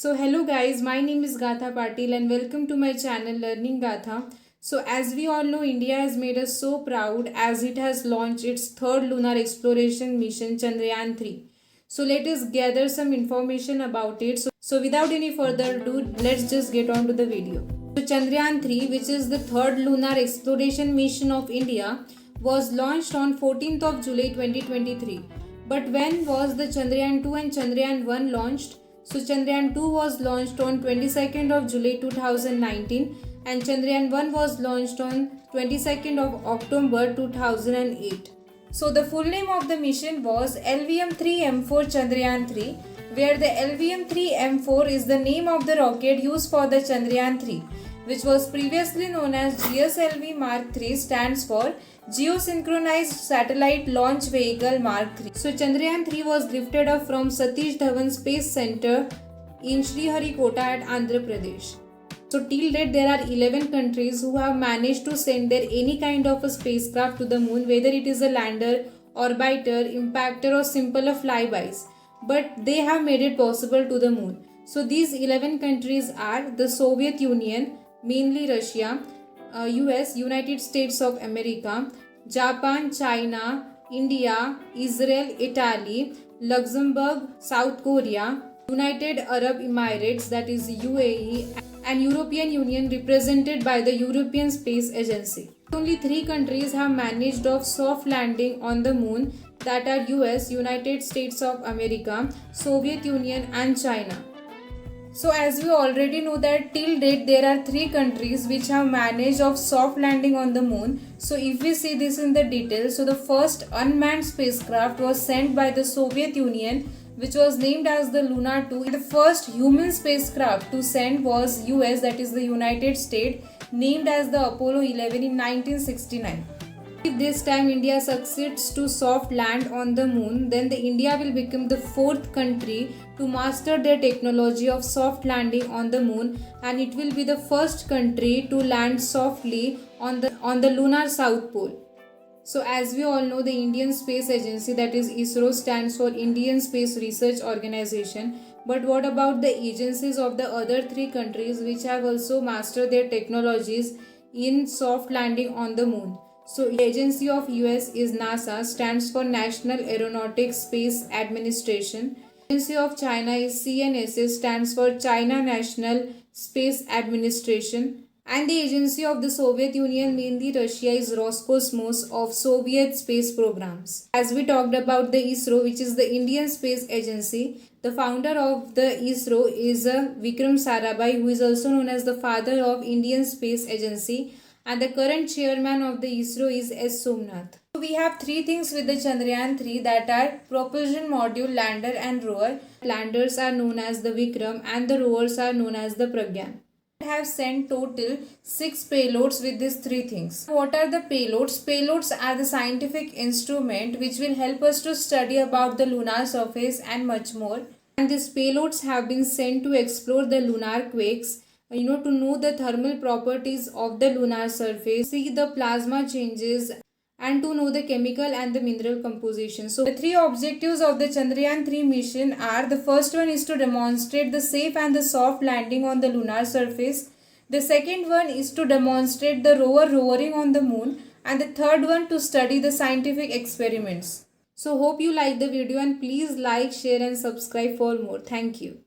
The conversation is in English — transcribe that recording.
So hello guys, my name is Gatha Patil and welcome to my channel Learning Gatha. So as we all know, India has made us so proud as it has launched its third lunar exploration mission Chandrayaan 3. So let us gather some information about it. So without any further ado, let's just get on to the video. So Chandrayaan 3, which is the third lunar exploration mission of India, was launched on 14th of July 2023. But when was the Chandrayaan 2 and Chandrayaan 1 launched? So Chandrayaan 2 was launched on 22nd of July 2019 and Chandrayaan 1 was launched on 22nd of October 2008. So the full name of the mission was LVM-3M4 Chandrayaan 3, where the LVM-3M4 is the name of the rocket used for the Chandrayaan 3, which was previously known as GSLV Mark 3, stands for Geosynchronized Satellite Launch Vehicle Mark 3. So Chandrayaan 3 was lifted up from Satish Dhawan Space Center in Sriharikota at Andhra Pradesh. So till date there are 11 countries who have managed to send their any kind of a spacecraft to the moon, whether it is a lander, orbiter, impactor or simple flybys. But they have made it possible to the moon. So these 11 countries are the Soviet Union, mainly Russia, US, United States of America, Japan, China, India, Israel, Italy, Luxembourg, South Korea, United Arab Emirates, that is UAE, and European Union represented by the European Space Agency. Only 3 countries have managed of soft landing on the moon, that are US, United States of America, Soviet Union and China. So as we already know that till date there are 3 countries which have managed of soft landing on the moon. So if we see this in the details, so the first unmanned spacecraft was sent by the Soviet Union, which was named as the Luna 2. The first human spacecraft to send was US, that is the United States, named as the Apollo 11 in 1969. If this time India succeeds to soft land on the moon, then India will become the 4th country to master their technology of soft landing on the moon, and it will be the first country to land softly on the lunar south pole. So as we all know, the Indian Space Agency, that is ISRO, stands for Indian Space Research Organization. But what about the agencies of the other 3 countries which have also mastered their technologies in soft landing on the moon? So the agency of US is NASA, stands for National Aeronautics Space Administration. Agency of China is CNSA, stands for China National Space Administration. And the agency of the Soviet Union, mainly Russia, is Roscosmos of Soviet space programs. As we talked about the ISRO, which is the Indian Space Agency, the founder of the ISRO is Vikram Sarabhai, who is also known as the father of Indian Space Agency, and the current chairman of the ISRO is S. Somnath. So we have 3 things with the Chandrayaan 3, that are propulsion module, lander and rover. Landers are known as the Vikram and the rovers are known as the Pragyan. Have sent total 6 payloads with these 3 things. What are the payloads? Payloads are the scientific instrument which will help us to study about the lunar surface and much more. And these payloads have been sent to explore the lunar quakes, to know the thermal properties of the lunar surface, see the plasma changes, and to know the chemical and the mineral composition. So the 3 objectives of the Chandrayaan 3 mission are: the first one is to demonstrate the safe and the soft landing on the lunar surface. The second one is to demonstrate the rover rovering on the moon. And the third one to study the scientific experiments. So hope you like the video and please like, share and subscribe for more. Thank you.